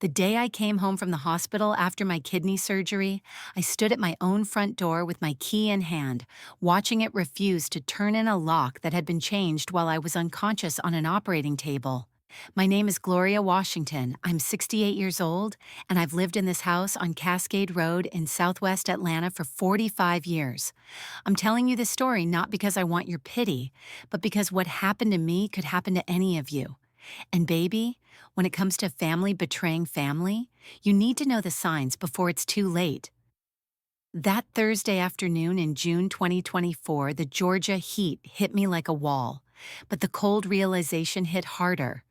The day I came home from the hospital after my kidney surgery, I stood at my own front door with my key in hand, watching it refuse to turn in a lock that had been changed while I was unconscious on an operating table. My name is Gloria Washington. I'm 68 years old, and I've lived in this house on Cascade Road in southwest Atlanta for 45 years. I'm telling you this story not because I want your pity, but because what happened to me could happen to any of you. And baby, when it comes to family betraying family, you need to know the signs before it's too late. That Thursday afternoon in June 2024, the Georgia heat hit me like a wall, but the cold realization hit harder.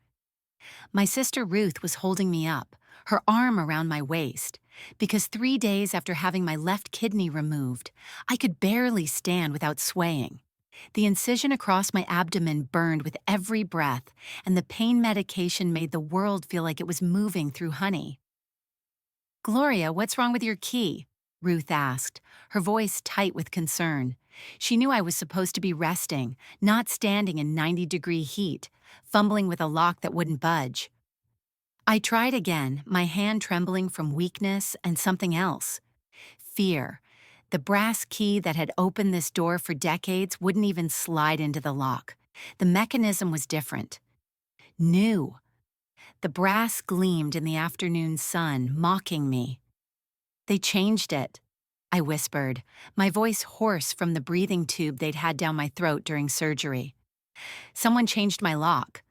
My sister Ruth was holding me up, her arm around my waist, because 3 days after having my left kidney removed, I could barely stand without swaying. The incision across my abdomen burned with every breath, and the pain medication made the world feel like it was moving through honey. "Gloria, what's wrong with your key?" Ruth asked, her voice tight with concern. She knew I was supposed to be resting, not standing in 90-degree heat, fumbling with a lock that wouldn't budge. I tried again, my hand trembling from weakness and something else. Fear. The brass key that had opened this door for decades wouldn't even slide into the lock. The mechanism was different. New. The brass gleamed in the afternoon sun, mocking me. "They changed it," I whispered, my voice hoarse from the breathing tube they'd had down my throat during surgery. "Someone changed my lock."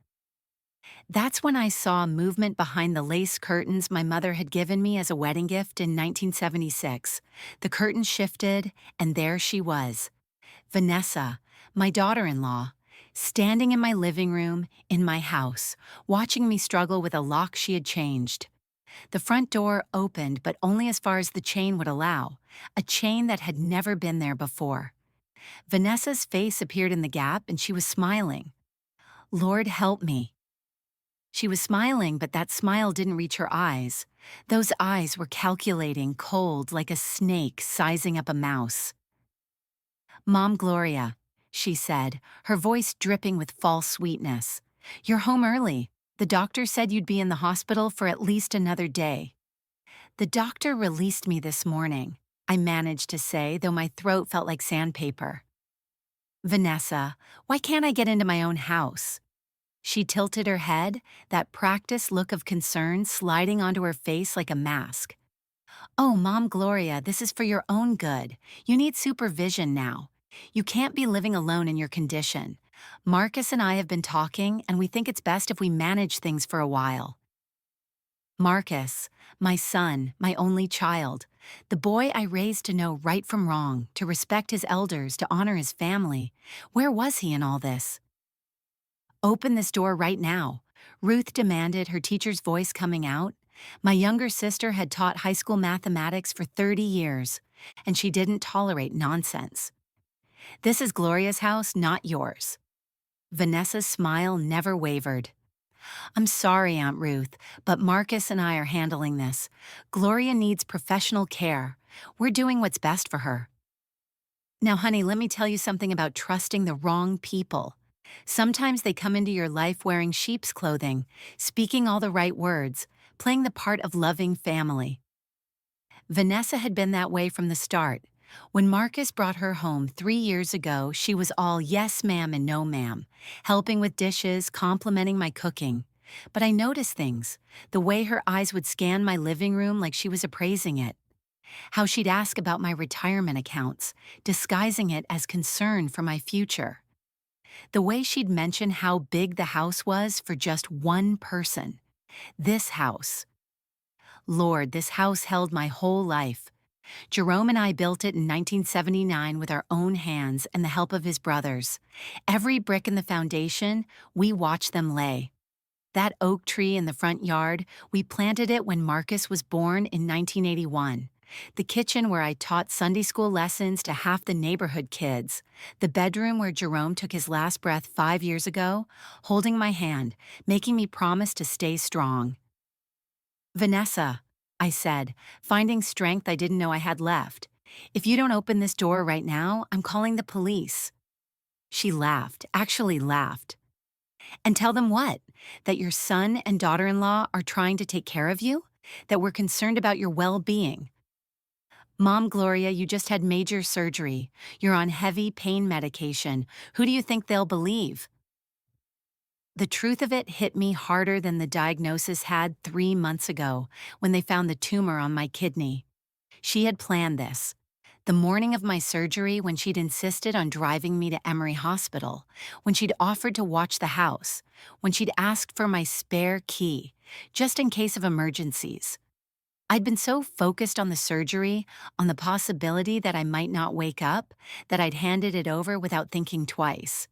That's when I saw movement behind the lace curtains my mother had given me as a wedding gift in 1976. The curtains shifted, and there she was, Vanessa, my daughter-in-law, standing in my living room, in my house, watching me struggle with a lock she had changed. The front door opened, but only as far as the chain would allow, a chain that had never been there before. Vanessa's face appeared in the gap, and she was smiling. "Lord help me." She was smiling, but that smile didn't reach her eyes. Those eyes were calculating, cold, like a snake sizing up a mouse. "Mom Gloria," she said, her voice dripping with false sweetness. "You're home early. The doctor said you'd be in the hospital for at least another day." "The doctor released me this morning," I managed to say, though my throat felt like sandpaper. "Vanessa, why can't I get into my own house?" She tilted her head, that practiced look of concern sliding onto her face like a mask. "Oh, Mom Gloria, this is for your own good. You need supervision now. You can't be living alone in your condition. Marcus and I have been talking, and we think it's best if we manage things for a while." Marcus, my son, my only child, the boy I raised to know right from wrong, to respect his elders, to honor his family. Where was he in all this? "Open this door right now," Ruth demanded, her teacher's voice coming out. My younger sister had taught high school mathematics for 30 years, and she didn't tolerate nonsense. "This is Gloria's house, not yours." Vanessa's smile never wavered. "I'm sorry, Aunt Ruth, but Marcus and I are handling this. Gloria needs professional care. We're doing what's best for her." Now, honey, let me tell you something about trusting the wrong people. Sometimes they come into your life wearing sheep's clothing, speaking all the right words, playing the part of loving family. Vanessa had been that way from the start. When Marcus brought her home 3 years ago, she was all yes ma'am and no ma'am, helping with dishes, complimenting my cooking. But I noticed things, the way her eyes would scan my living room like she was appraising it. How she'd ask about my retirement accounts, disguising it as concern for my future. The way she'd mention how big the house was for just one person. This house. Lord, this house held my whole life. Jerome and I built it in 1979 with our own hands and the help of his brothers. Every brick in the foundation, we watched them lay. That oak tree in the front yard, we planted it when Marcus was born in 1981. The kitchen where I taught Sunday school lessons to half the neighborhood kids. The bedroom where Jerome took his last breath 5 years ago, holding my hand, making me promise to stay strong. "Vanessa," I said, finding strength I didn't know I had left. "If you don't open this door right now, I'm calling the police." She laughed, actually laughed. "And tell them what? That your son and daughter-in-law are trying to take care of you? that we're concerned about your well-being. Mom Gloria, you just had major surgery. You're on heavy pain medication. Who do you think they'll believe? The truth of it hit me harder than the diagnosis had 3 months ago when they found the tumor on my kidney. She had planned this. The morning of my surgery, when she'd insisted on driving me to Emory Hospital, when she'd offered to watch the house, when she'd asked for my spare key, just in case of emergencies. I'd been so focused on the surgery, on the possibility that I might not wake up, that I'd handed it over without thinking twice.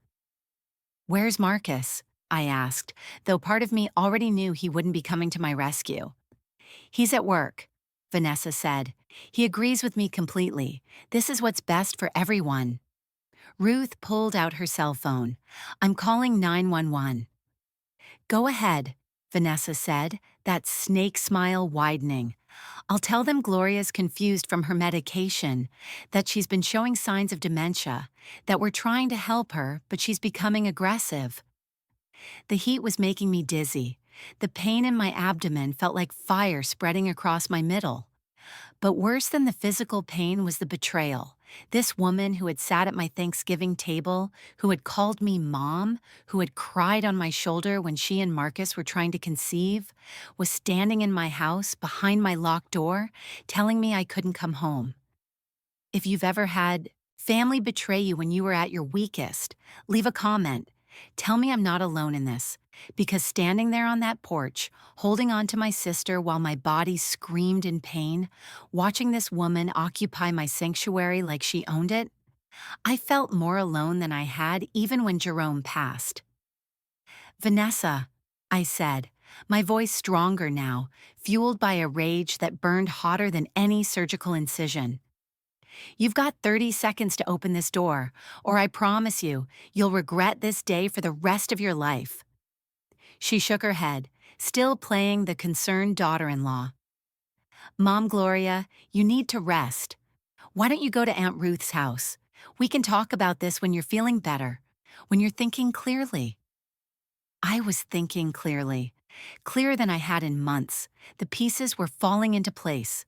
"Where's Marcus?" I asked, though part of me already knew he wouldn't be coming to my rescue. "He's at work," Vanessa said. "He agrees with me completely. This is what's best for everyone." Ruth pulled out her cell phone. "I'm calling 911. "Go ahead," Vanessa said, that snake smile widening. "I'll tell them Gloria's confused from her medication, that she's been showing signs of dementia, that we're trying to help her, but she's becoming aggressive." The heat was making me dizzy. The pain in my abdomen felt like fire spreading across my middle. But worse than the physical pain was the betrayal. This woman who had sat at my Thanksgiving table, who had called me mom, who had cried on my shoulder when she and Marcus were trying to conceive, was standing in my house behind my locked door, telling me I couldn't come home. If you've ever had family betray you when you were at your weakest, leave a comment. Tell me I'm not alone in this, because standing there on that porch, holding on to my sister while my body screamed in pain, watching this woman occupy my sanctuary like she owned it, I felt more alone than I had even when Jerome passed. "Vanessa," I said, my voice stronger now, fueled by a rage that burned hotter than any surgical incision. "You've got 30 seconds to open this door, or I promise you, you'll regret this day for the rest of your life." She shook her head, still playing the concerned daughter-in-law. "Mom Gloria, you need to rest. Why don't you go to Aunt Ruth's house? We can talk about this when you're feeling better, when you're thinking clearly." I was thinking clearly, clearer than I had in months. The pieces were falling into place.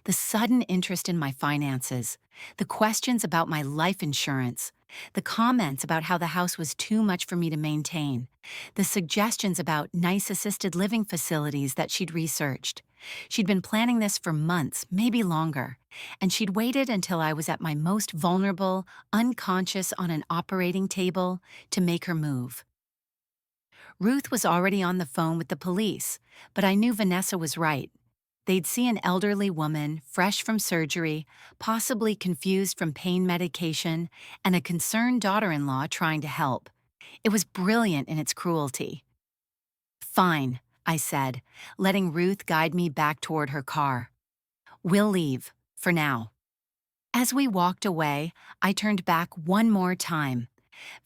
The sudden interest in my finances, the questions about my life insurance, the comments about how the house was too much for me to maintain, the suggestions about nice assisted living facilities that she'd researched. She'd been planning this for months, maybe longer, and she'd waited until I was at my most vulnerable, unconscious on an operating table, to make her move. Ruth was already on the phone with the police, but I knew Vanessa was right. They'd see an elderly woman, fresh from surgery, possibly confused from pain medication, and a concerned daughter-in-law trying to help. It was brilliant in its cruelty. "Fine," I said, letting Ruth guide me back toward her car. "We'll leave, for now." As we walked away, I turned back one more time.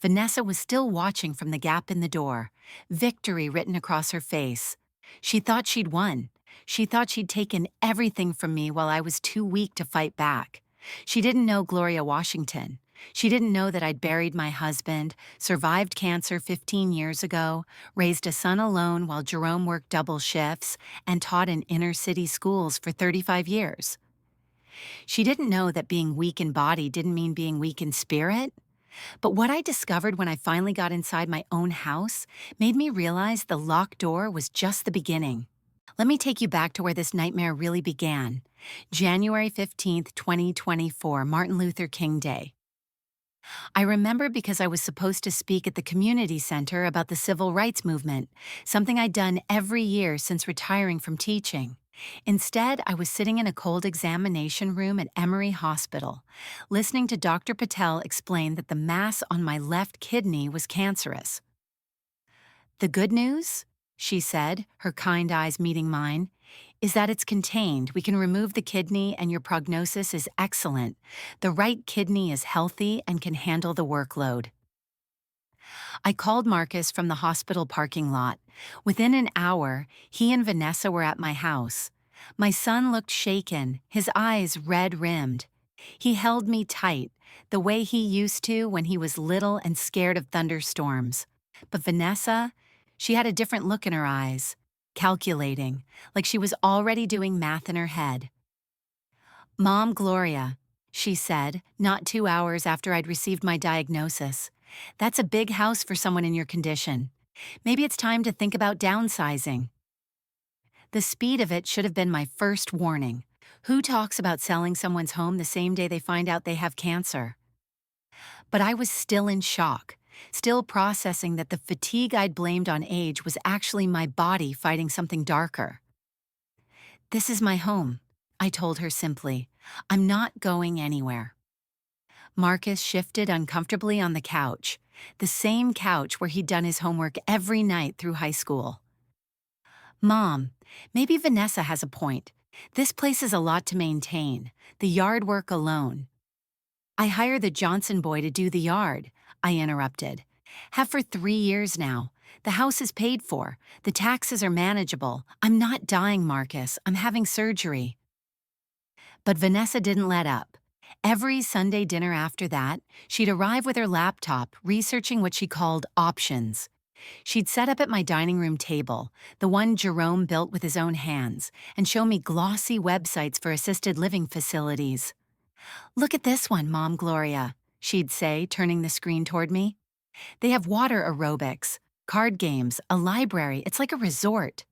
Vanessa was still watching from the gap in the door, victory written across her face. She thought she'd won. She thought she'd taken everything from me while I was too weak to fight back. She didn't know Gloria Washington. She didn't know that I'd buried my husband, survived cancer 15 years ago, raised a son alone while Jerome worked double shifts, and taught in inner-city schools for 35 years. She didn't know that being weak in body didn't mean being weak in spirit. But what I discovered when I finally got inside my own house made me realize the locked door was just the beginning. Let me take you back to where this nightmare really began. January 15th, 2024, Martin Luther King Day. I remember because I was supposed to speak at the community center about the civil rights movement, something I'd done every year since retiring from teaching. Instead, I was sitting in a cold examination room at Emory Hospital, listening to Dr. Patel explain that the mass on my left kidney was cancerous. "The good news," she said, her kind eyes meeting mine, "is that it's contained. We can remove the kidney and your prognosis is excellent. The right kidney is healthy and can handle the workload." I called Marcus from the hospital parking lot. Within an hour, he and Vanessa were at my house. My son looked shaken, his eyes red-rimmed. He held me tight, the way he used to when he was little and scared of thunderstorms. But Vanessa, she had a different look in her eyes. calculating, like she was already doing math in her head. "Mom, Gloria," she said, not 2 hours after I'd received my diagnosis. "That's a big house for someone in your condition. Maybe it's time to think about downsizing." The speed of it should have been my first warning. Who talks about selling someone's home the same day they find out they have cancer? But I was still in shock, still processing that the fatigue I'd blamed on age was actually my body fighting something darker. "This is my home," I told her simply. "I'm not going anywhere." Marcus shifted uncomfortably on the couch, the same couch where he'd done his homework every night through high school. "Mom, maybe Vanessa has a point. This place is a lot to maintain, the yard work alone." "I hire the Johnson boy to do the yard," I interrupted. "Have for 3 years now. The house is paid for. The taxes are manageable. I'm not dying, Marcus. I'm having surgery." But Vanessa didn't let up. Every Sunday dinner after that, she'd arrive with her laptop, researching what she called options. She'd set up at my dining room table, the one Jerome built with his own hands, and show me glossy websites for assisted living facilities. "Look at this one, Mom Gloria," she'd say, turning the screen toward me. "They have water aerobics, card games, a library. It's like a resort."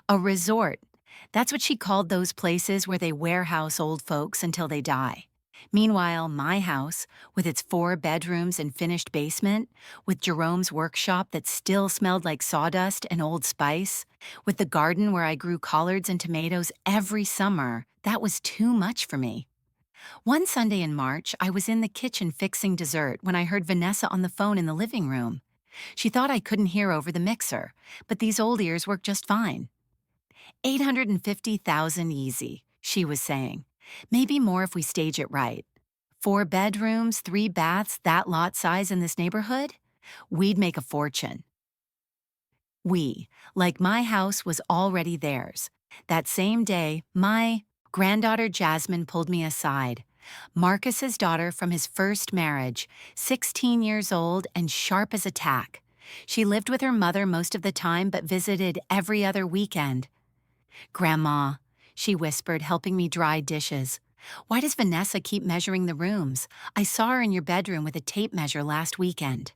A resort. That's what she called those places where they warehouse old folks until they die. Meanwhile, my house, with its 4 bedrooms and finished basement, with Jerome's workshop that still smelled like sawdust and Old Spice, with the garden where I grew collards and tomatoes every summer, that was too much for me. One Sunday in March, I was in the kitchen fixing dessert when I heard Vanessa on the phone in the living room. She thought I couldn't hear over the mixer, but these old ears work just fine. 850,000 easy, she was saying. Maybe more if we stage it right. 4 bedrooms, 3 baths, that lot size in this neighborhood? We'd make a fortune. We, like my house was already theirs. That same day, my granddaughter Jasmine pulled me aside. Marcus's daughter from his first marriage, 16 years old and sharp as a tack. She lived with her mother most of the time but visited every other weekend. "Grandma," she whispered, helping me dry dishes. "Why does Vanessa keep measuring the rooms? I saw her in your bedroom with a tape measure last weekend."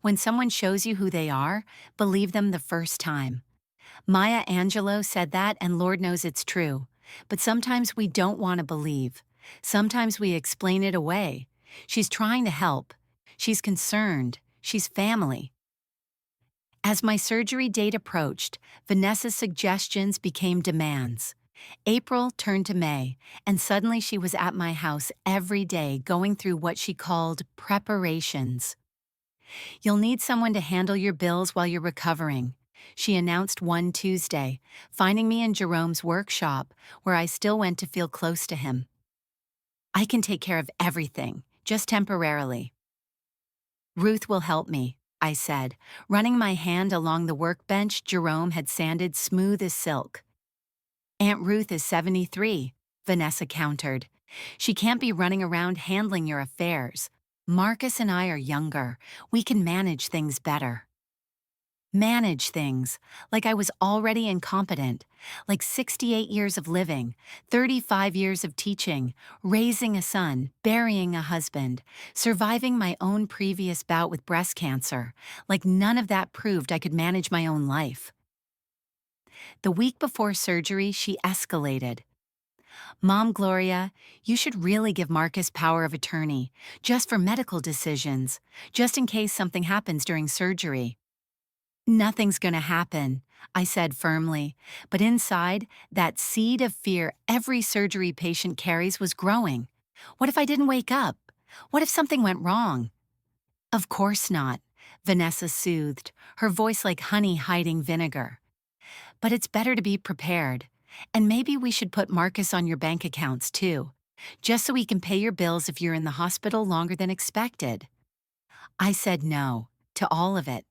When someone shows you who they are, believe them the first time. Maya Angelou said that, and Lord knows it's true. But sometimes we don't want to believe. Sometimes we explain it away. She's trying to help. She's concerned. She's family. As my surgery date approached, Vanessa's suggestions became demands. April turned to May, and suddenly she was at my house every day going through what she called preparations. "You'll need someone to handle your bills while you're recovering," she announced one Tuesday, finding me in Jerome's workshop, where I still went to feel close to him. "I can take care of everything, just temporarily." "Ruth will help me," I said, running my hand along the workbench Jerome had sanded smooth as silk. "Aunt Ruth is 73, Vanessa countered. "She can't be running around handling your affairs. Marcus and I are younger. We can manage things better." Manage things, like I was already incompetent, like 68 years of living, 35 years of teaching, raising a son, burying a husband, surviving my own previous bout with breast cancer, like none of that proved I could manage my own life. The week before surgery, she escalated. "Mom Gloria, you should really give Marcus power of attorney, just for medical decisions, just in case something happens during surgery." "Nothing's gonna happen," I said firmly, but inside, that seed of fear every surgery patient carries was growing. What if I didn't wake up? What if something went wrong? "Of course not," Vanessa soothed, her voice like honey hiding vinegar. "But it's better to be prepared. And maybe we should put Marcus on your bank accounts too, just so he can pay your bills if you're in the hospital longer than expected." I said no to all of it.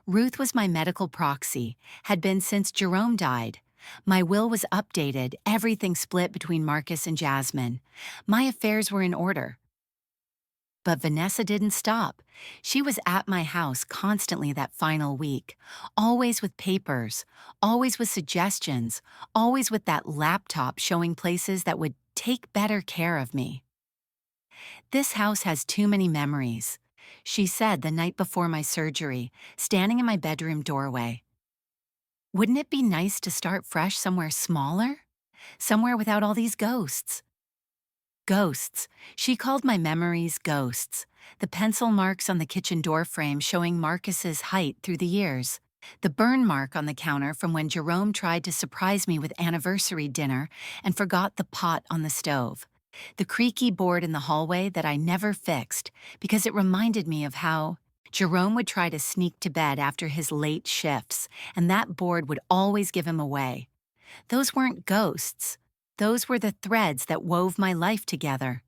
Ruth was my medical proxy, had been since Jerome died. My will was updated, everything split between Marcus and Jasmine. My affairs were in order. But Vanessa didn't stop. She was at my house constantly that final week, always with papers, always with suggestions, always with that laptop showing places that would take better care of me. This house has too many memories, she said the night before my surgery, standing in my bedroom doorway. Wouldn't it be nice to start fresh somewhere smaller? Somewhere without all these ghosts. Ghosts. She called my memories ghosts. The pencil marks on the kitchen door frame showing Marcus's height through the years. The burn mark on the counter from when Jerome tried to surprise me with anniversary dinner and forgot the pot on the stove. The creaky board in the hallway that I never fixed because it reminded me of how Jerome would try to sneak to bed after his late shifts, and that board would always give him away. Those weren't ghosts. Those were the threads that wove my life together.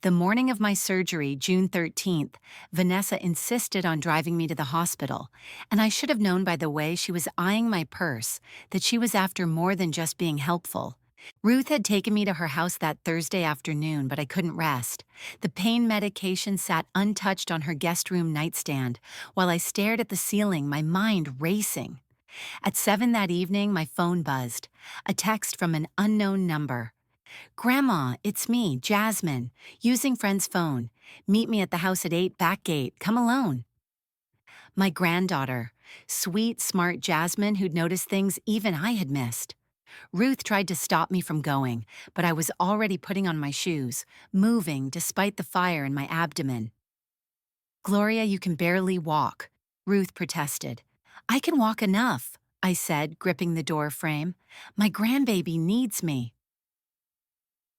The morning of my surgery, June 13th, Vanessa insisted on driving me to the hospital, and I should have known by the way she was eyeing my purse that she was after more than just being helpful. Ruth had taken me to her house that Thursday afternoon, but I couldn't rest. The pain medication sat untouched on her guest room nightstand, while I stared at the ceiling, my mind racing. At 7 that evening, my phone buzzed. A text from an unknown number. "Grandma, it's me, Jasmine, using friend's phone. Meet me at the house at 8 back gate. Come alone." My granddaughter, sweet, smart Jasmine who'd noticed things even I had missed. Ruth tried to stop me from going, but I was already putting on my shoes, moving despite the fire in my abdomen. "Gloria, you can barely walk," Ruth protested. "I can walk enough," I said, gripping the door frame. "My grandbaby needs me."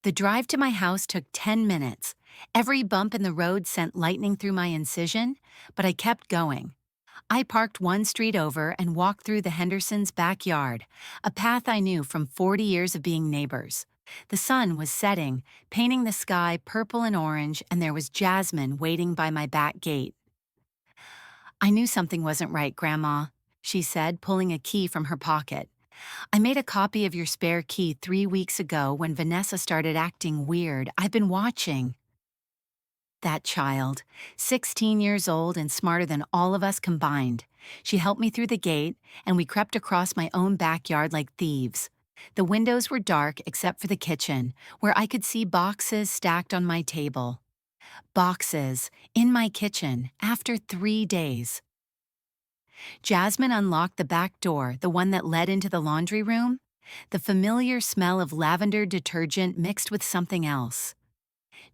The drive to my house took 10 minutes. Every bump in the road sent lightning through my incision, but I kept going. I parked one street over and walked through the Hendersons' backyard, a path I knew from 40 years of being neighbors. The sun was setting, painting the sky purple and orange, and there was Jasmine waiting by my back gate. "I knew something wasn't right, Grandma," she said, pulling a key from her pocket. "I made a copy of your spare key 3 weeks ago when Vanessa started acting weird. I've been watching." That child, 16 years old and smarter than all of us combined. She helped me through the gate, and we crept across my own backyard like thieves. The windows were dark except for the kitchen, where I could see boxes stacked on my table. Boxes, in my kitchen, after 3 days. Jasmine unlocked the back door, the one that led into the laundry room. The familiar smell of lavender detergent mixed with something else.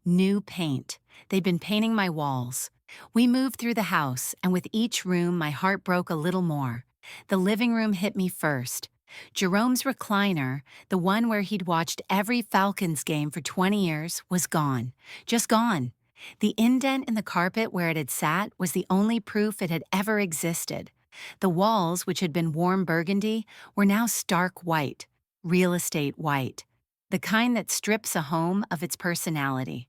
New paint. They'd been painting my walls. We moved through the house, and with each room my heart broke a little more. The living room hit me first. Jerome's recliner, the one where he'd watched every Falcons game for 20 years, was gone. Just gone. The indent in the carpet where it had sat was the only proof it had ever existed. The walls, which had been warm burgundy, were now stark white, real estate white, the kind that strips a home of its personality.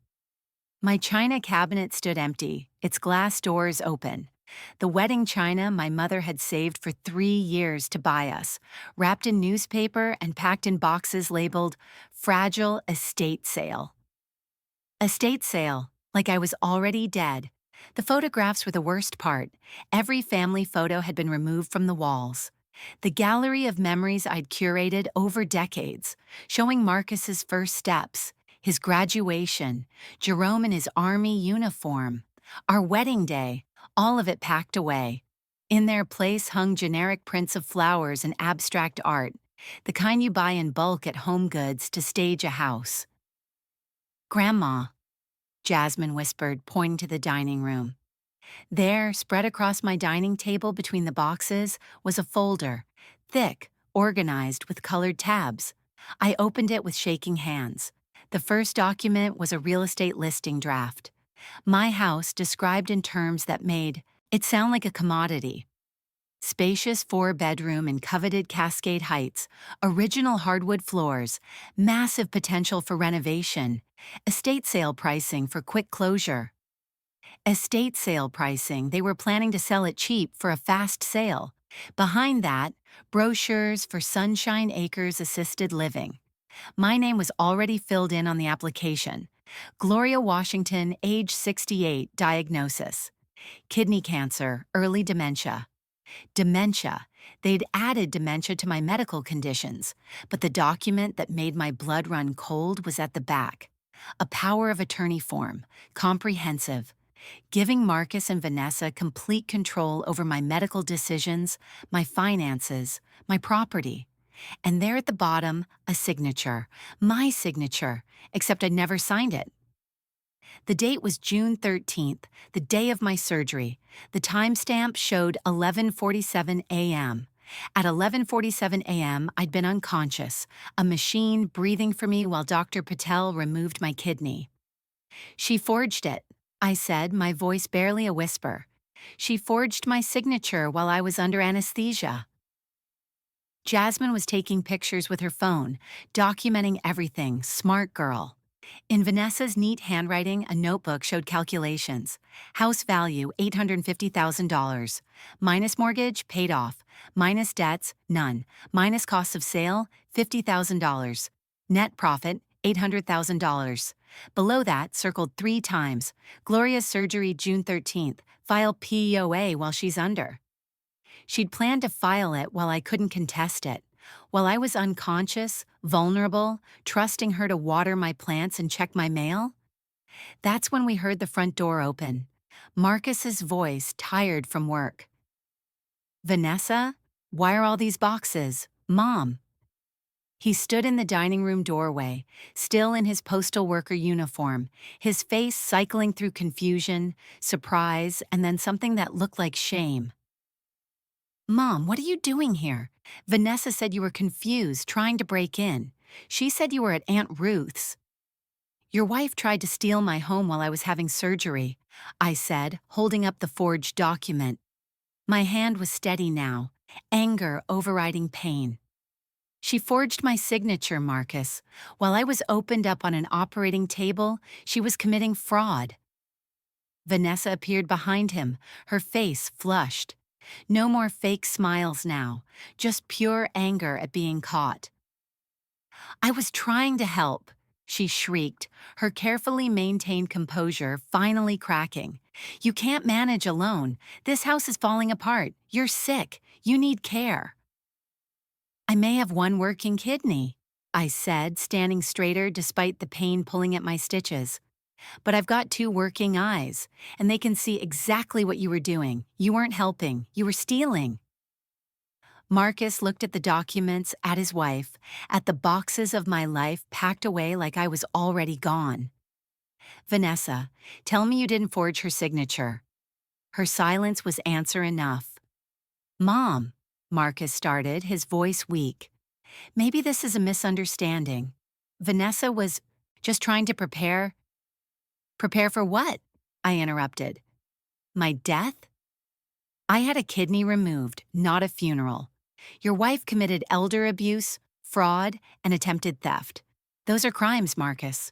My china cabinet stood empty, its glass doors open. The wedding china my mother had saved for 3 years to buy us, wrapped in newspaper and packed in boxes labeled "Fragile Estate Sale." Estate sale, like I was already dead. The photographs were the worst part. Every family photo had been removed from the walls. The gallery of memories I'd curated over decades, showing Marcus's first steps, his graduation, Jerome in his army uniform, our wedding day, all of it packed away. In their place hung generic prints of flowers and abstract art, the kind you buy in bulk at Home Goods to stage a house. "Grandma," Jasmine whispered, pointing to the dining room. There, spread across my dining table between the boxes, was a folder, thick, organized with colored tabs. I opened it with shaking hands. The first document was a real estate listing draft. My house described in terms that made it sound like a commodity. Spacious 4-bedroom in coveted Cascade Heights, original hardwood floors, massive potential for renovation, estate sale pricing for quick closure. Estate sale pricing, they were planning to sell it cheap for a fast sale. Behind that, brochures for Sunshine Acres Assisted Living. My name was already filled in on the application. Gloria Washington, age 68, diagnosis. Kidney cancer, early dementia. Dementia. They'd added dementia to my medical conditions, but the document that made my blood run cold was at the back. A power of attorney form, comprehensive, giving Marcus and Vanessa complete control over my medical decisions, my finances, my property. And there at the bottom, a signature, my signature, except I'd never signed it. The date was June 13th, the day of my surgery. The timestamp showed 11:47 a.m. At 11:47 a.m., I'd been unconscious, a machine breathing for me while Dr. Patel removed my kidney. She forged it, I said, my voice barely a whisper. She forged my signature while I was under anesthesia. Jasmine was taking pictures with her phone, documenting everything, smart girl. In Vanessa's neat handwriting, a notebook showed calculations. House value, $850,000. Minus mortgage, paid off. Minus debts, none. Minus cost of sale, $50,000. Net profit, $800,000. Below that, circled 3 times. Gloria's surgery June 13th. File POA while she's under. She'd planned to file it while I couldn't contest it. While I was unconscious, vulnerable, trusting her to water my plants and check my mail. That's when we heard the front door open. Marcus's voice, tired from work. "Vanessa? Why are all these boxes? Mom." He stood in the dining room doorway, still in his postal worker uniform, his face cycling through confusion, surprise, and then something that looked like shame. "Mom, what are you doing here? Vanessa said you were confused, trying to break in. She said you were at Aunt Ruth's." "Your wife tried to steal my home while I was having surgery," I said, holding up the forged document. My hand was steady now, anger overriding pain. "She forged my signature, Marcus. While I was opened up on an operating table, she was committing fraud." Vanessa appeared behind him, her face flushed. No more fake smiles now, just pure anger at being caught. "I was trying to help," she shrieked, her carefully maintained composure finally cracking. "You can't manage alone. This house is falling apart. You're sick. You need care." "I may have one working kidney," I said, standing straighter despite the pain pulling at my stitches. "But I've got 2 working eyes, and they can see exactly what you were doing. You weren't helping. You were stealing." Marcus looked at the documents, at his wife, at the boxes of my life packed away like I was already gone. "Vanessa, tell me you didn't forge her signature." Her silence was answer enough. "Mom," Marcus started, his voice weak. "Maybe this is a misunderstanding. Vanessa was just trying to prepare." "Prepare for what?" I interrupted. "My death?" "I had a kidney removed, not a funeral. Your wife committed elder abuse, fraud, and attempted theft. Those are crimes, Marcus."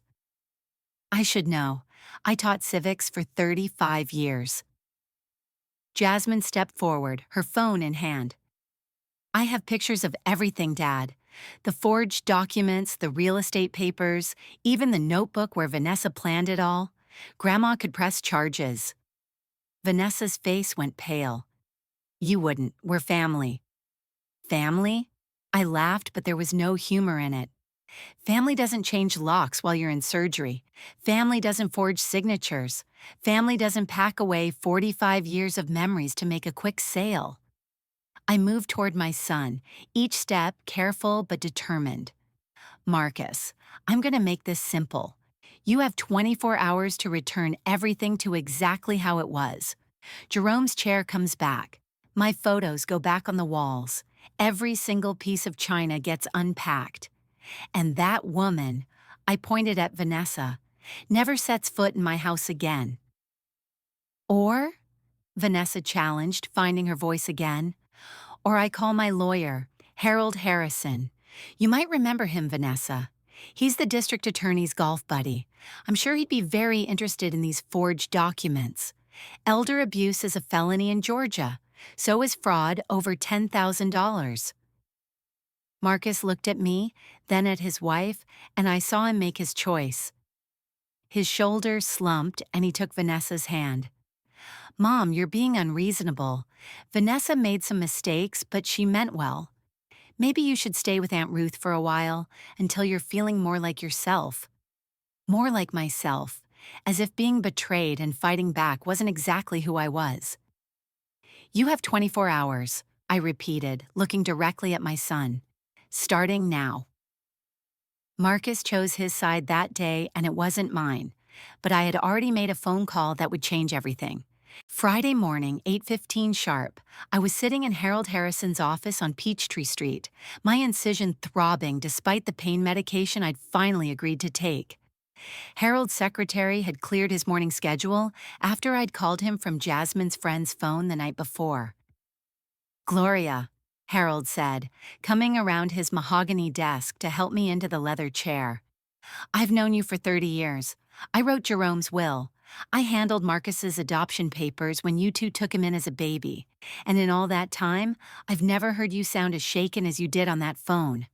"I should know. I taught civics for 35 years. Jasmine stepped forward, her phone in hand. "I have pictures of everything, Dad. The forged documents, the real estate papers, even the notebook where Vanessa planned it all. Grandma could press charges." Vanessa's face went pale. "You wouldn't. We're family." "Family?" I laughed, but there was no humor in it. "Family doesn't change locks while you're in surgery. Family doesn't forge signatures. Family doesn't pack away 45 years of memories to make a quick sale." I moved toward my son, each step careful but determined. "Marcus, I'm going to make this simple. You have 24 hours to return everything to exactly how it was. Jerome's chair comes back. My photos go back on the walls. Every single piece of china gets unpacked. And that woman," I pointed at Vanessa, "never sets foot in my house again." "Or," Vanessa challenged, finding her voice again, "or I call my lawyer, Harold Harrison. You might remember him, Vanessa. He's the district attorney's golf buddy. I'm sure he'd be very interested in these forged documents. Elder abuse is a felony in Georgia. So is fraud over $10,000. Marcus looked at me, then at his wife, and I saw him make his choice. His shoulders slumped and he took Vanessa's hand. Mom, you're being unreasonable. Vanessa made some mistakes, but she meant well. Maybe you should stay with Aunt Ruth for a while until you're feeling more like yourself. More like myself, as if being betrayed and fighting back wasn't exactly who I was. You have 24 hours, I repeated, looking directly at my son. Starting now. Marcus chose his side that day and it wasn't mine, but I had already made a phone call that would change everything. Friday morning, 8:15 sharp, I was sitting in Harold Harrison's office on Peachtree Street, my incision throbbing despite the pain medication I'd finally agreed to take. Harold's secretary had cleared his morning schedule after I'd called him from Jasmine's friend's phone the night before. Gloria, Harold said, coming around his mahogany desk to help me into the leather chair. I've known you for 30 years. I wrote Jerome's will. I handled Marcus's adoption papers when you two took him in as a baby. And in all that time, I've never heard you sound as shaken as you did on that phone.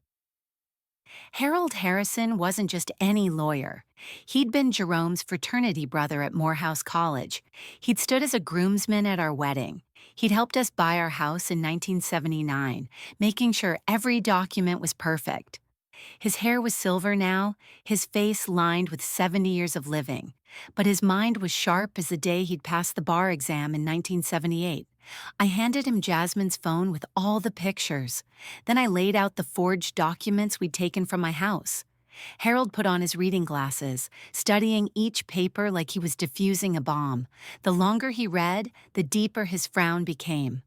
Harold Harrison wasn't just any lawyer. He'd been Jerome's fraternity brother at Morehouse College. He'd stood as a groomsman at our wedding. He'd helped us buy our house in 1979, making sure every document was perfect. His hair was silver now, his face lined with 70 years of living, but his mind was sharp as the day he'd passed the bar exam in 1978. I handed him Jasmine's phone with all the pictures. Then I laid out the forged documents we'd taken from my house. Harold put on his reading glasses, studying each paper like he was defusing a bomb. The longer he read, the deeper his frown became.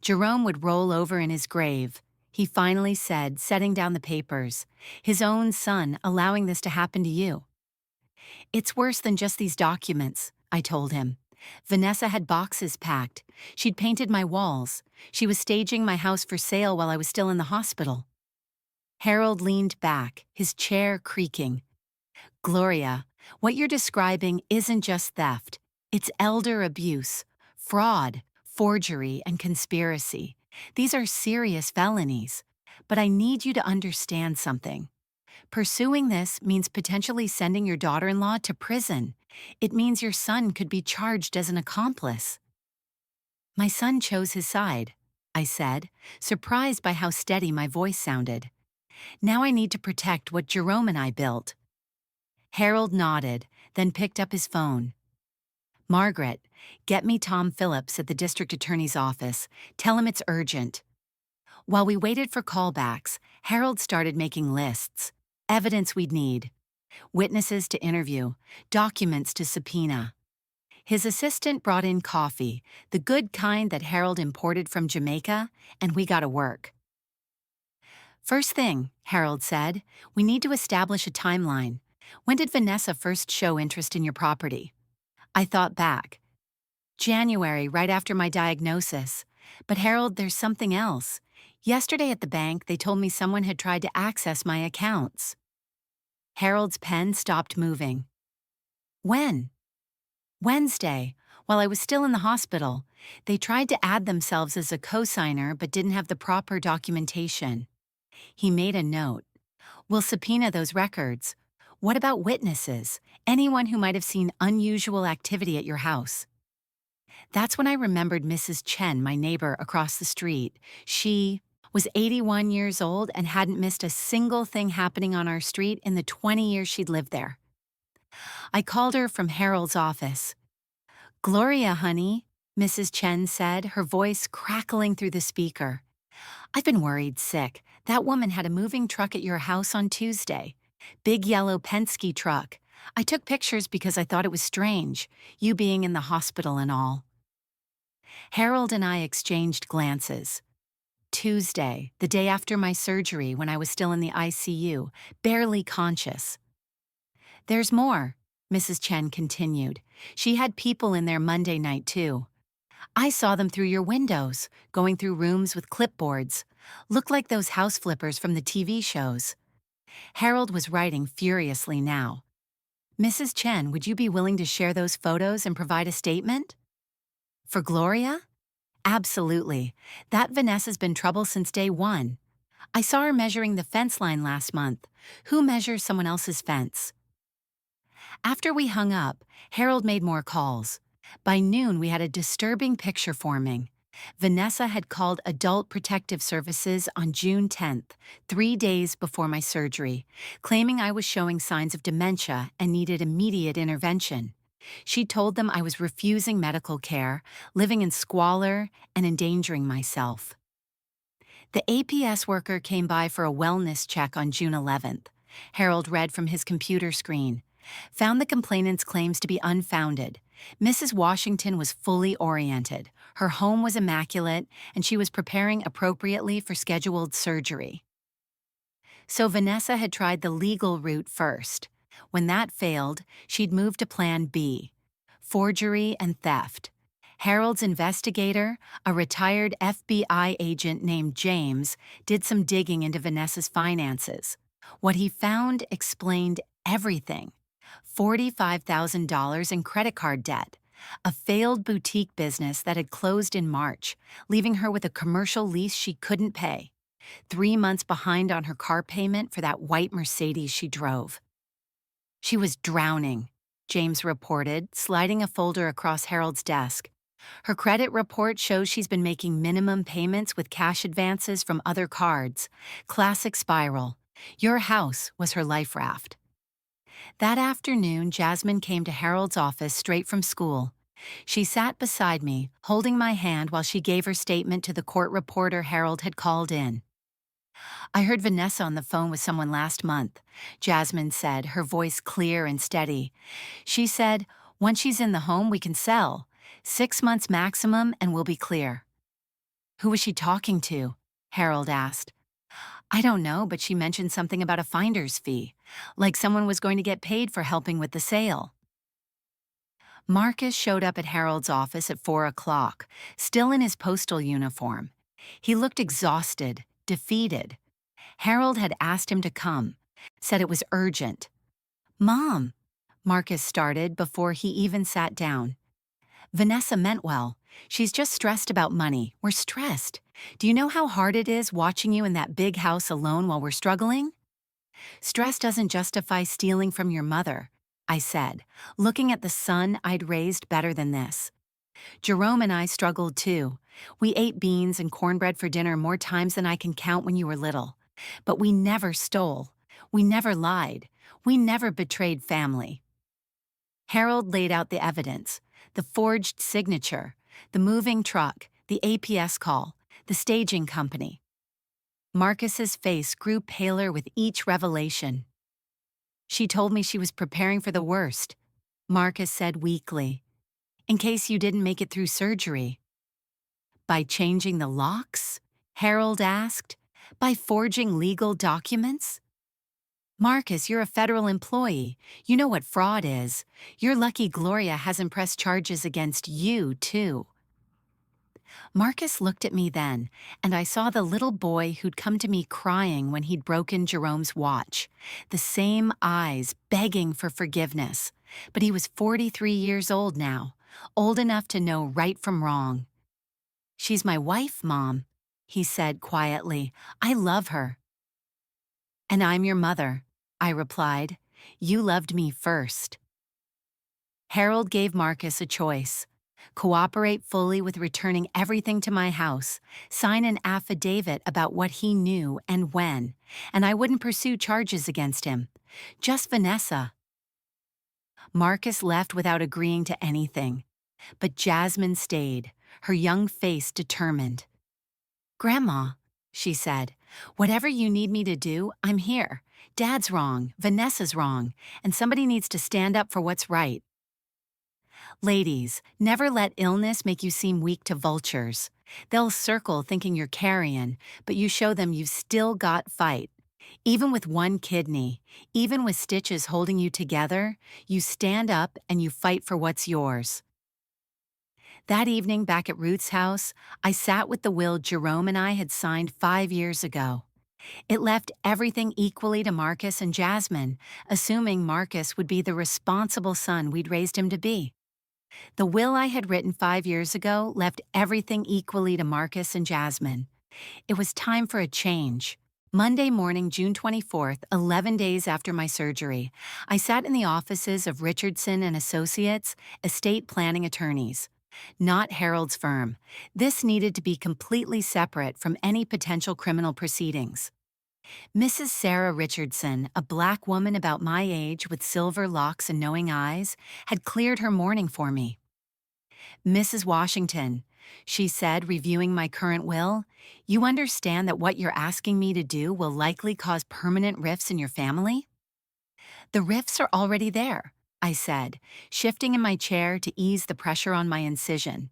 Jerome would roll over in his grave, he finally said, setting down the papers. His own son allowing this to happen to you. It's worse than just these documents, I told him. Vanessa had boxes packed. She'd painted my walls. She was staging my house for sale while I was still in the hospital. Harold leaned back, his chair creaking. Gloria, what you're describing isn't just theft. It's elder abuse, fraud, forgery, and conspiracy. These are serious felonies. But I need you to understand something. Pursuing this means potentially sending your daughter-in-law to prison. It means your son could be charged as an accomplice. My son chose his side, I said, surprised by how steady my voice sounded. Now I need to protect what Jerome and I built. Harold nodded, then picked up his phone. Margaret, get me Tom Phillips at the district attorney's office. Tell him it's urgent. While we waited for callbacks, Harold started making lists. Evidence we'd need. Witnesses to interview. Documents to subpoena. His assistant brought in coffee, the good kind that Harold imported from Jamaica, and we got to work. First thing, Harold said, we need to establish a timeline. When did Vanessa first show interest in your property? I thought back. January, right after my diagnosis. But Harold, there's something else. Yesterday at the bank, they told me someone had tried to access my accounts. Harold's pen stopped moving. When? Wednesday, while I was still in the hospital. They tried to add themselves as a cosigner but didn't have the proper documentation. He made a note. We'll subpoena those records. What about witnesses? Anyone who might have seen unusual activity at your house? That's when I remembered Mrs. Chen, my neighbor across the street. She was 81 years old and hadn't missed a single thing happening on our street in the 20 years she'd lived there. I called her from Harold's office. Gloria, honey, Mrs. Chen said, her voice crackling through the speaker. I've been worried sick. That woman had a moving truck at your house on Tuesday. Big yellow Penske truck. I took pictures because I thought it was strange, you being in the hospital and all. Harold and I exchanged glances. Tuesday, the day after my surgery when I was still in the ICU, barely conscious. There's more, Mrs. Chen continued. She had people in there Monday night too. I saw them through your windows, going through rooms with clipboards. Looked like those house flippers from the TV shows. Harold was writing furiously now. Mrs. Chen, would you be willing to share those photos and provide a statement? For Gloria? Absolutely. That Vanessa's been trouble since day one. I saw her measuring the fence line last month. Who measures someone else's fence? After we hung up, Harold made more calls. By noon, we had a disturbing picture forming. Vanessa had called Adult Protective Services on June 10th, 3 days before my surgery, claiming I was showing signs of dementia and needed immediate intervention. She told them I was refusing medical care, living in squalor, and endangering myself. The APS worker came by for a wellness check on June 11th. Harold read from his computer screen. Found the complainant's claims to be unfounded. Mrs. Washington was fully oriented. Her home was immaculate, and she was preparing appropriately for scheduled surgery. So Vanessa had tried the legal route first. When that failed, she'd moved to Plan B: forgery and theft. Harold's investigator, a retired FBI agent named James, did some digging into Vanessa's finances. What he found explained everything: $45,000 in credit card debt, a failed boutique business that had closed in March, leaving her with a commercial lease she couldn't pay, 3 months behind on her car payment for that white Mercedes she drove. She was drowning, James reported, sliding a folder across Harold's desk. Her credit report shows she's been making minimum payments with cash advances from other cards. Classic spiral. Your house was her life raft. That afternoon, Jasmine came to Harold's office straight from school. She sat beside me, holding my hand while she gave her statement to the court reporter Harold had called in. I heard Vanessa on the phone with someone last month, Jasmine said, her voice clear and steady. She said, once she's in the home, we can sell. 6 months maximum and we'll be clear. Who was she talking to? Harold asked. I don't know, but she mentioned something about a finder's fee, like someone was going to get paid for helping with the sale. Marcus showed up at Harold's office at 4 o'clock, still in his postal uniform. He looked exhausted, defeated. Harold had asked him to come, said it was urgent. Mom, Marcus started before he even sat down. Vanessa meant well. She's just stressed about money. We're stressed. Do you know how hard it is watching you in that big house alone while we're struggling? Stress doesn't justify stealing from your mother, I said, looking at the son I'd raised better than this. Jerome and I struggled too. We ate beans and cornbread for dinner more times than I can count when you were little. But we never stole. We never lied. We never betrayed family. Harold laid out the evidence: the forged signature, the moving truck, the APS call, the staging company. Marcus's face grew paler with each revelation. She told me she was preparing for the worst, Marcus said weakly, in case you didn't make it through surgery. By changing the locks? Harold asked. By forging legal documents? Marcus, you're a federal employee. You know what fraud is. You're lucky Gloria hasn't pressed charges against you, too. Marcus looked at me then, and I saw the little boy who'd come to me crying when he'd broken Jerome's watch. The same eyes begging for forgiveness. But he was 43 years old now, old enough to know right from wrong. She's my wife, Mom, he said quietly. I love her. And I'm your mother, I replied. You loved me first. Harold gave Marcus a choice: cooperate fully with returning everything to my house, sign an affidavit about what he knew and when, and I wouldn't pursue charges against him. Just Vanessa. Marcus left without agreeing to anything, but Jasmine stayed, her young face determined. Grandma, she said, whatever you need me to do, I'm here. Dad's wrong, Vanessa's wrong, and somebody needs to stand up for what's right. Ladies, never let illness make you seem weak to vultures. They'll circle thinking you're carrion, but you show them you've still got fight. Even with one kidney, even with stitches holding you together, you stand up and you fight for what's yours. That evening back at Ruth's house, I sat with the will Jerome and I had signed 5 years ago. It left everything equally to Marcus and Jasmine, assuming Marcus would be the responsible son we'd raised him to be. The will I had written 5 years ago left everything equally to Marcus and Jasmine. It was time for a change. Monday morning, June 24th, 11 days after my surgery, I sat in the offices of Richardson and Associates, estate planning attorneys. Not Harold's firm. This needed to be completely separate from any potential criminal proceedings. Mrs. Sarah Richardson, a black woman about my age with silver locks and knowing eyes, had cleared her morning for me. Mrs. Washington, she said, reviewing my current will, you understand that what you're asking me to do will likely cause permanent rifts in your family? The rifts are already there, I said, shifting in my chair to ease the pressure on my incision.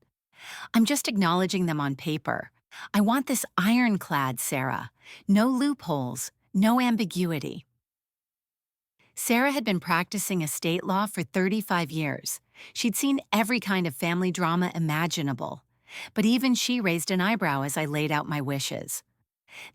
I'm just acknowledging them on paper. I want this ironclad, Sarah. No loopholes, no ambiguity. Sarah had been practicing estate law for 35 years. She'd seen every kind of family drama imaginable. But even she raised an eyebrow as I laid out my wishes.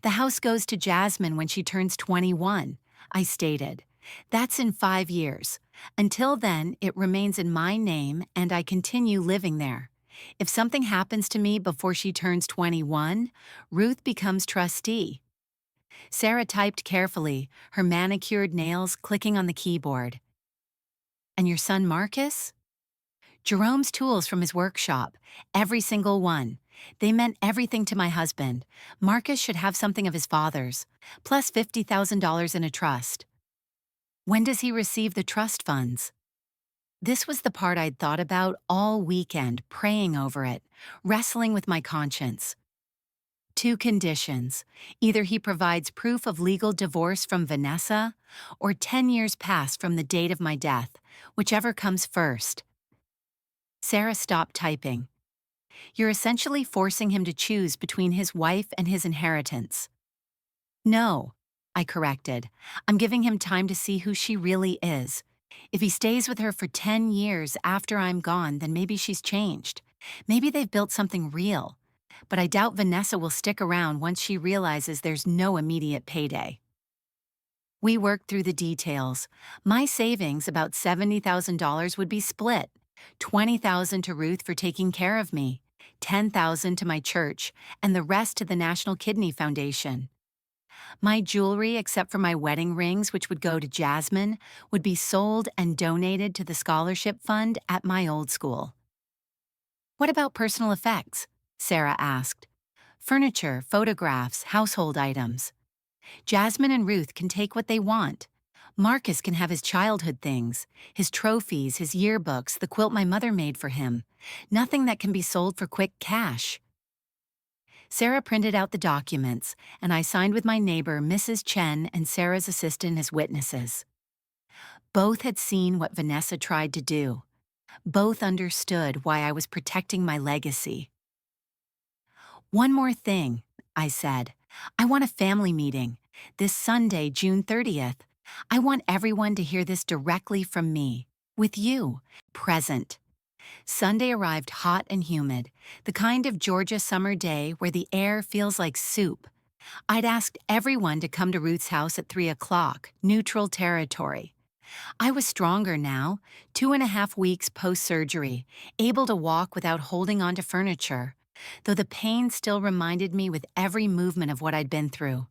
The house goes to Jasmine when she turns 21, I stated. That's in 5 years. Until then, it remains in my name and I continue living there. If something happens to me before she turns 21, Ruth becomes trustee. Sarah typed carefully, her manicured nails clicking on the keyboard. And your son Marcus? Jerome's tools from his workshop, every single one. They meant everything to my husband. Marcus should have something of his father's, plus $50,000 in a trust. When does he receive the trust funds? This was the part I'd thought about all weekend, praying over it, wrestling with my conscience. 2 conditions. Either he provides proof of legal divorce from Vanessa, or 10 years pass from the date of my death, whichever comes first. Sarah stopped typing. You're essentially forcing him to choose between his wife and his inheritance. No, I corrected. I'm giving him time to see who she really is. If he stays with her for 10 years after I'm gone, then maybe she's changed. Maybe they've built something real. But I doubt Vanessa will stick around once she realizes there's no immediate payday. We worked through the details. My savings, about $70,000, would be split. $20,000 to Ruth for taking care of me, $10,000 to my church, and the rest to the National Kidney Foundation. My jewelry, except for my wedding rings, which would go to Jasmine, would be sold and donated to the scholarship fund at my old school. What about personal effects? Sarah asked. Furniture, photographs, household items. Jasmine and Ruth can take what they want. Marcus can have his childhood things, his trophies, his yearbooks, the quilt my mother made for him. Nothing that can be sold for quick cash. Sarah printed out the documents, and I signed with my neighbor, Mrs. Chen, and Sarah's assistant as witnesses. Both had seen what Vanessa tried to do. Both understood why I was protecting my legacy. One more thing, I said. I want a family meeting. This Sunday, June 30th. I want everyone to hear this directly from me, with you, present. Sunday arrived hot and humid, the kind of Georgia summer day where the air feels like soup. I'd asked everyone to come to Ruth's house at 3 o'clock, neutral territory. I was stronger now, 2.5 weeks post-surgery, able to walk without holding onto furniture, though the pain still reminded me with every movement of what I'd been through.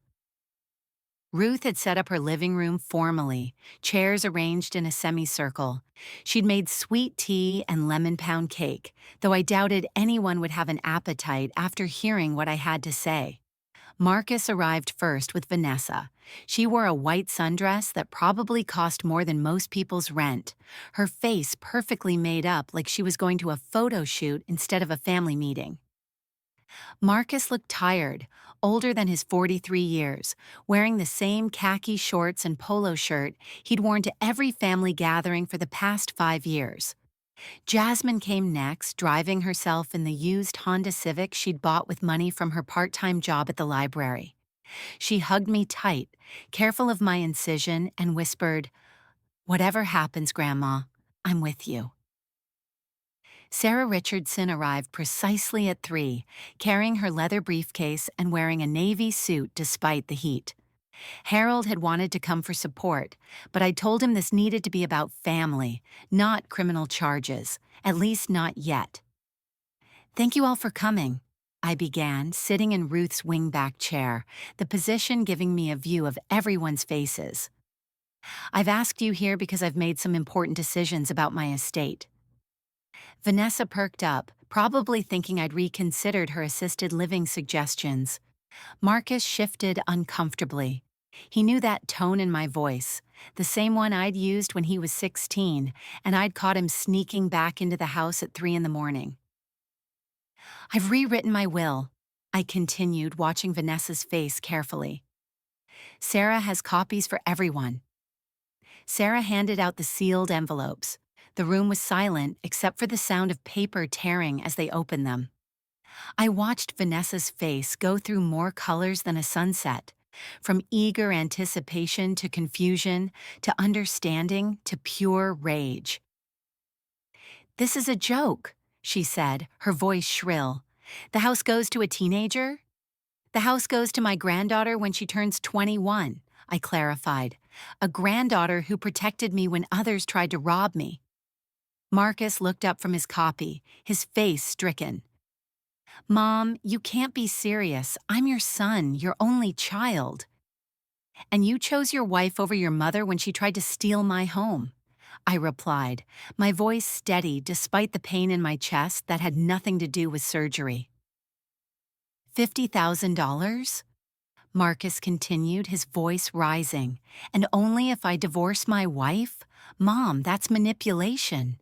Ruth had set up her living room formally, chairs arranged in a semicircle. She'd made sweet tea and lemon pound cake, though I doubted anyone would have an appetite after hearing what I had to say. Marcus arrived first with Vanessa. She wore a white sundress that probably cost more than most people's rent, her face perfectly made up like she was going to a photo shoot instead of a family meeting. Marcus looked tired, older than his 43 years, wearing the same khaki shorts and polo shirt he'd worn to every family gathering for the past 5 years. Jasmine came next, driving herself in the used Honda Civic she'd bought with money from her part-time job at the library. She hugged me tight, careful of my incision, and whispered, "Whatever happens, Grandma, I'm with you." Sarah Richardson arrived precisely at 3, carrying her leather briefcase and wearing a navy suit despite the heat. Harold had wanted to come for support, but I told him this needed to be about family, not criminal charges, at least not yet. "Thank you all for coming," I began, sitting in Ruth's wingback chair, the position giving me a view of everyone's faces. I've asked you here because I've made some important decisions about my estate. Vanessa perked up, probably thinking I'd reconsidered her assisted living suggestions. Marcus shifted uncomfortably. He knew that tone in my voice, the same one I'd used when he was 16, and I'd caught him sneaking back into the house at 3 in the morning. I've rewritten my will, I continued, watching Vanessa's face carefully. Sarah has copies for everyone. Sarah handed out the sealed envelopes. The room was silent except for the sound of paper tearing as they opened them. I watched Vanessa's face go through more colors than a sunset, from eager anticipation to confusion to understanding to pure rage. "This is a joke," she said, her voice shrill. "The house goes to a teenager?" "The house goes to my granddaughter when she turns 21, I clarified. "A granddaughter who protected me when others tried to rob me." Marcus looked up from his copy, his face stricken. "Mom, you can't be serious. I'm your son, your only child." "And you chose your wife over your mother when she tried to steal my home," I replied, my voice steady despite the pain in my chest that had nothing to do with surgery. $50,000? Marcus continued, his voice rising. "And only if I divorce my wife? Mom, that's manipulation."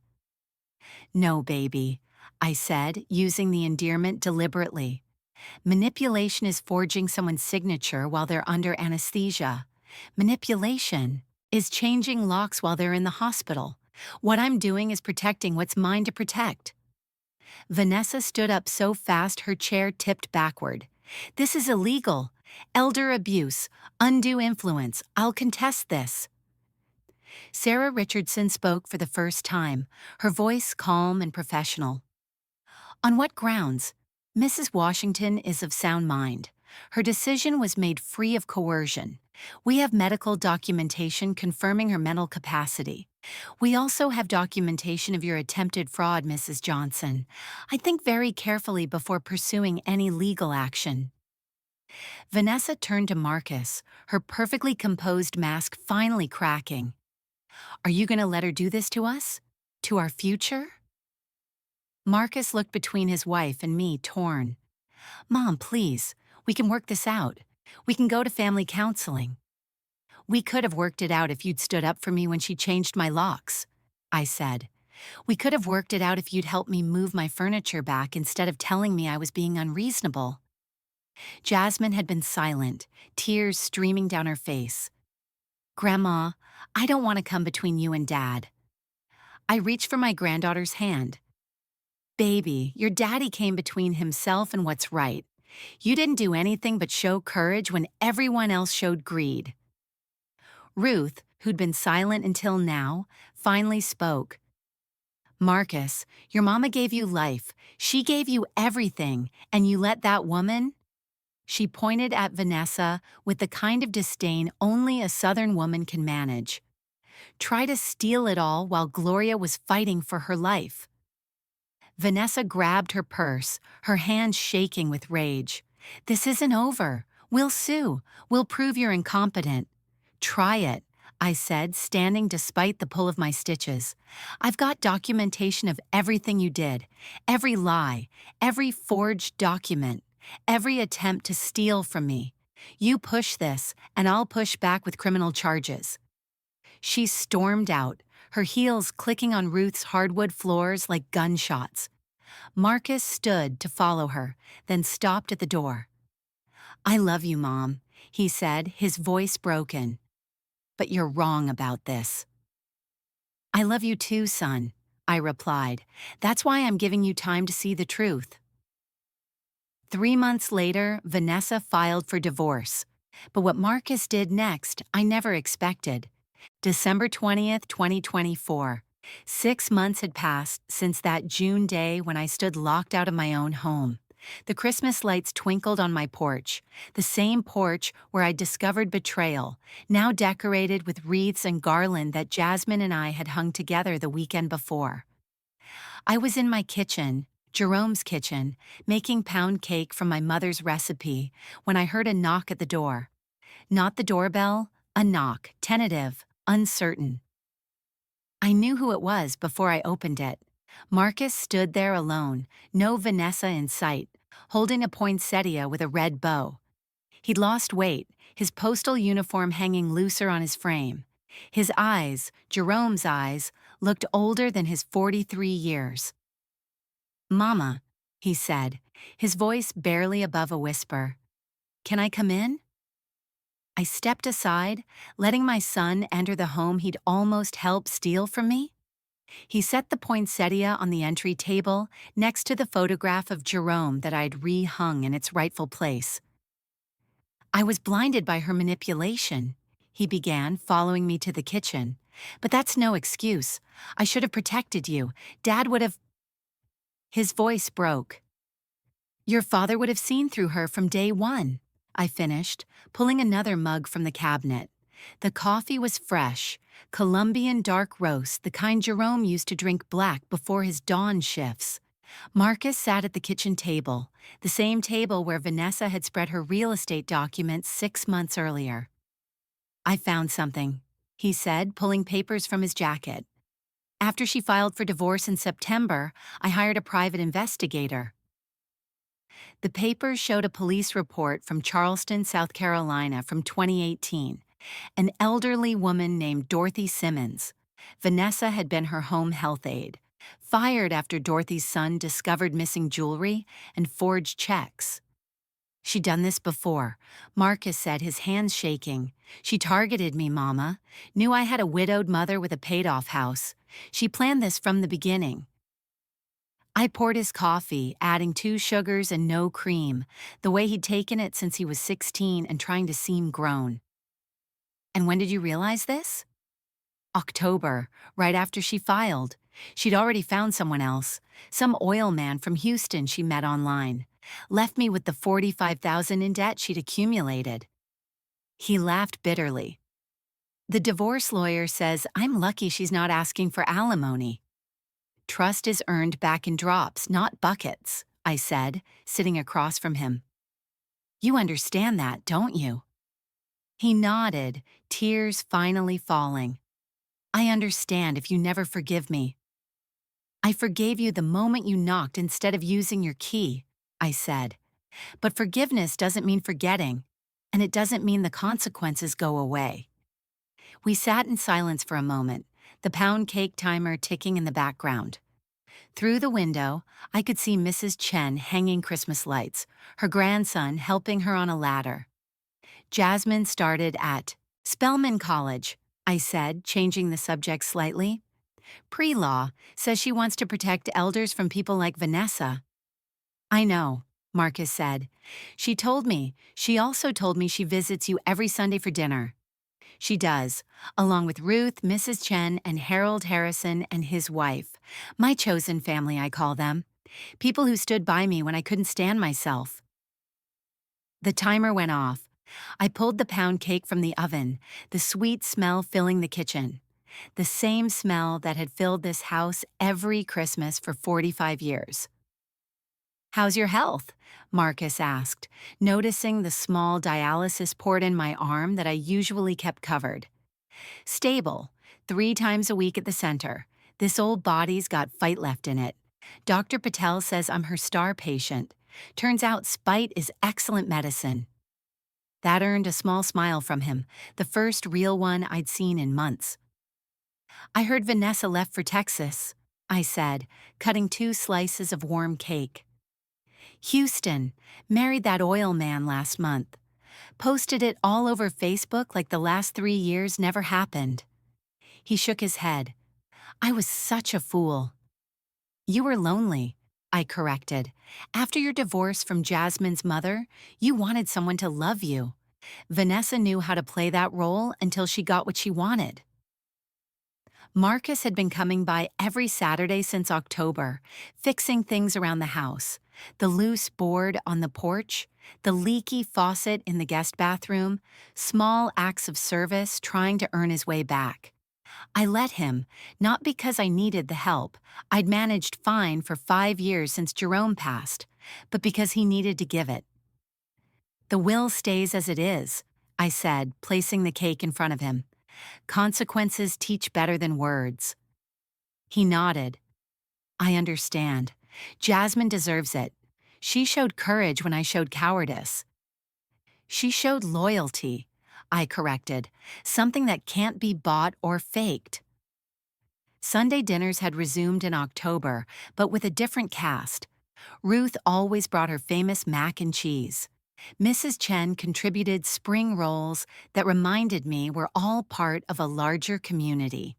"No, baby," I said, using the endearment deliberately. "Manipulation is forging someone's signature while they're under anesthesia. Manipulation is changing locks while they're in the hospital. What I'm doing is protecting what's mine to protect." Vanessa stood up so fast her chair tipped backward. "This is illegal. Elder abuse. Undue influence. I'll contest this." Sarah Richardson spoke for the first time, her voice calm and professional. "On what grounds? Mrs. Washington is of sound mind. Her decision was made free of coercion. We have medical documentation confirming her mental capacity. We also have documentation of your attempted fraud, Mrs. Johnson. I'd think very carefully before pursuing any legal action." Vanessa turned to Marcus, her perfectly composed mask finally cracking. "Are you going to let her do this to us? To our future?" Marcus looked between his wife and me, torn. "Mom, please, we can work this out. We can go to family counseling." "We could have worked it out if you'd stood up for me when she changed my locks," I said. "We could have worked it out if you'd helped me move my furniture back instead of telling me I was being unreasonable." Jasmine had been silent, tears streaming down her face. "Grandma, I don't want to come between you and Dad." I reached for my granddaughter's hand. "Baby, your daddy came between himself and what's right. You didn't do anything but show courage when everyone else showed greed." Ruth, who'd been silent until now, finally spoke. "Marcus, your mama gave you life. She gave you everything, and you let that woman—" She pointed at Vanessa with the kind of disdain only a Southern woman can manage. "Try to steal it all while Gloria was fighting for her life." Vanessa grabbed her purse, her hands shaking with rage. "This isn't over. We'll sue. We'll prove you're incompetent." "Try it," I said, standing despite the pull of my stitches. "I've got documentation of everything you did, every lie, every forged document, every attempt to steal from me. You push this, and I'll push back with criminal charges." She stormed out, her heels clicking on Ruth's hardwood floors like gunshots. Marcus stood to follow her, then stopped at the door. "I love you, Mom," he said, his voice broken. "But you're wrong about this." "I love you too, son," I replied. "That's why I'm giving you time to see the truth." 3 months later, Vanessa filed for divorce. But what Marcus did next, I never expected. December 20th, 2024. 6 months had passed since that June day when I stood locked out of my own home. The Christmas lights twinkled on my porch, the same porch where I discovered betrayal, now decorated with wreaths and garland that Jasmine and I had hung together the weekend before. I was in my kitchen, Jerome's kitchen, making pound cake from my mother's recipe, when I heard a knock at the door. Not the doorbell, a knock, tentative, uncertain. I knew who it was before I opened it. Marcus stood there alone, no Vanessa in sight, holding a poinsettia with a red bow. He'd lost weight, his postal uniform hanging looser on his frame. His eyes, Jerome's eyes, looked older than his 43 years. "Mama," he said, his voice barely above a whisper. "Can I come in?" I stepped aside, letting my son enter the home he'd almost helped steal from me. He set the poinsettia on the entry table next to the photograph of Jerome that I'd re-hung in its rightful place. "I was blinded by her manipulation," he began, following me to the kitchen. "But that's no excuse. I should have protected you. Dad would have—" His voice broke. "Your father would have seen through her from day one," I finished, pulling another mug from the cabinet. The coffee was fresh, Colombian dark roast, the kind Jerome used to drink black before his dawn shifts. Marcus sat at the kitchen table, the same table where Vanessa had spread her real estate documents 6 months earlier. "I found something," he said, pulling papers from his jacket. "After she filed for divorce in September, I hired a private investigator." The papers showed a police report from Charleston, South Carolina from 2018. An elderly woman named Dorothy Simmons. Vanessa had been her home health aide, fired after Dorothy's son discovered missing jewelry and forged checks. "She'd done this before," Marcus said, his hands shaking. "She targeted me, Mama. Knew I had a widowed mother with a paid-off house. She planned this from the beginning." I poured his coffee, adding 2 sugars and no cream, the way he'd taken it since he was 16 and trying to seem grown. "And when did you realize this?" "October, right after she filed. She'd already found someone else, some oil man from Houston she met online. Left me with the $45,000 in debt she'd accumulated." He laughed bitterly. "The divorce lawyer says I'm lucky she's not asking for alimony." "Trust is earned back in drops, not buckets," I said, sitting across from him. "You understand that, don't you?" He nodded, tears finally falling. "I understand if you never forgive me." "I forgave you the moment you knocked instead of using your key," I said. "But forgiveness doesn't mean forgetting, and it doesn't mean the consequences go away." We sat in silence for a moment, the pound cake timer ticking in the background. Through the window, I could see Mrs. Chen hanging Christmas lights, her grandson helping her on a ladder. Jasmine started at Spelman College, I said, changing the subject slightly. "Pre-law says she wants to protect elders from people like Vanessa." "I know," Marcus said. She also told me she visits you every Sunday for dinner." "She does, along with Ruth, Mrs. Chen, and Harold Harrison and his wife. My chosen family, I call them. People who stood by me when I couldn't stand myself." The timer went off. I pulled the pound cake from the oven, the sweet smell filling the kitchen. The same smell that had filled this house every Christmas for 45 years. "How's your health?" Marcus asked, noticing the small dialysis port in my arm that I usually kept covered. "Stable, 3 times a week at the center. This old body's got fight left in it. Dr. Patel says I'm her star patient. Turns out spite is excellent medicine." That earned a small smile from him, the first real one I'd seen in months. "I heard Vanessa left for Texas," I said, cutting 2 slices of warm cake. "Houston, married that oil man last month. Posted it all over Facebook like the last 3 years never happened." He shook his head. "I was such a fool." "You were lonely," I corrected. "After your divorce from Jasmine's mother, you wanted someone to love you. Vanessa knew how to play that role until she got what she wanted." Marcus had been coming by every Saturday since October, fixing things around the house. The loose board on the porch, the leaky faucet in the guest bathroom, small acts of service trying to earn his way back. I let him, not because I needed the help. I'd managed fine for 5 years since Jerome passed, but because he needed to give it. The will stays as it is, I said, placing the cake in front of him. Consequences teach better than words. He nodded. I understand. Jasmine deserves it. She showed courage when I showed cowardice. She showed loyalty, I corrected, something that can't be bought or faked. Sunday dinners had resumed in October, but with a different cast. Ruth always brought her famous mac and cheese. Mrs. Chen contributed spring rolls that reminded me we're all part of a larger community.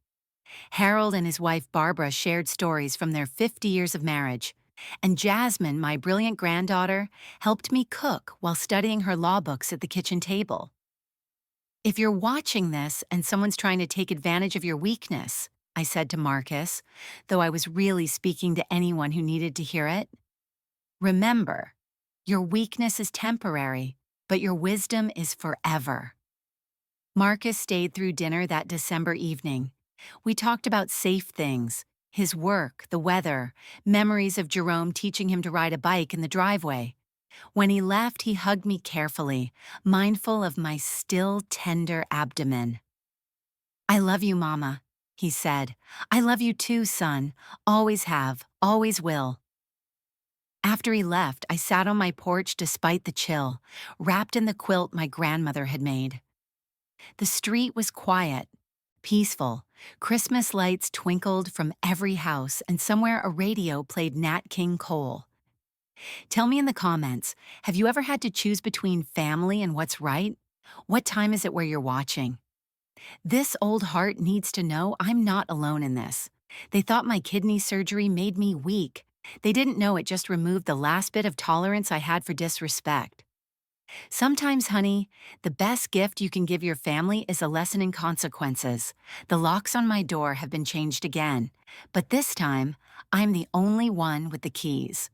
Harold and his wife Barbara shared stories from their 50 years of marriage. And Jasmine, my brilliant granddaughter, helped me cook while studying her law books at the kitchen table. If you're watching this and someone's trying to take advantage of your weakness, I said to Marcus, though I was really speaking to anyone who needed to hear it, remember, your weakness is temporary, but your wisdom is forever. Marcus stayed through dinner that December evening. We talked about safe things, his work, the weather, memories of Jerome teaching him to ride a bike in the driveway. When he left, he hugged me carefully, mindful of my still tender abdomen. I love you, Mama, he said. I love you too, son. Always have, always will. After he left, I sat on my porch despite the chill, wrapped in the quilt my grandmother had made. The street was quiet, peaceful. Christmas lights twinkled from every house, and somewhere a radio played Nat King Cole. Tell me in the comments, have you ever had to choose between family and what's right? What time is it where you're watching? This old heart needs to know I'm not alone in this. They thought my kidney surgery made me weak. They didn't know it just removed the last bit of tolerance I had for disrespect. Sometimes, honey, the best gift you can give your family is a lesson in consequences. The locks on my door have been changed again, but this time, I'm the only one with the keys.